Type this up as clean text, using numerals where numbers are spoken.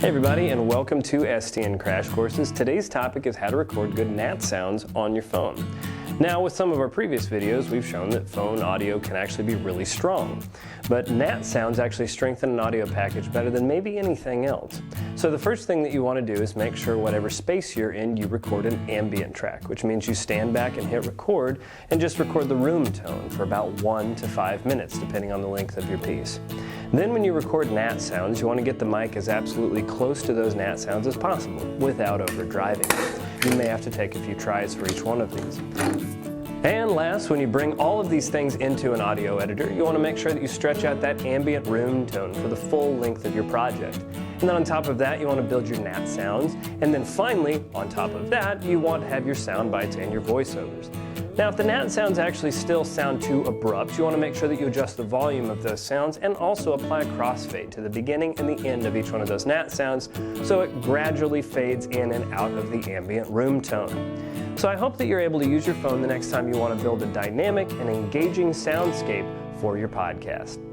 Hey everybody, and welcome to STN Crash Courses. Today's topic is how to record good NAT sounds on your phone. Now, with some of our previous videos, we've shown that phone audio can actually be really strong. But NAT sounds actually strengthen an audio package better than maybe anything else. So the first thing that you want to do is make sure whatever space you're in, you record an ambient track, which means you stand back and hit record and just record the room tone for about 1 to 5 minutes, depending on the length of your piece. Then when you record NAT sounds, you want to get the mic as absolutely close to those NAT sounds as possible without overdriving. You may have to take a few tries for each one of these. And last, when you bring all of these things into an audio editor, you want to make sure that you stretch out that ambient room tone for the full length of your project. And then on top of that, you want to build your NAT sounds. And then finally, on top of that, you want to have your sound bites and your voiceovers. Now, if the NAT sounds actually still sound too abrupt, you want to make sure that you adjust the volume of those sounds and also apply a crossfade to the beginning and the end of each one of those NAT sounds so it gradually fades in and out of the ambient room tone. So I hope that you're able to use your phone the next time you want to build a dynamic and engaging soundscape for your podcast.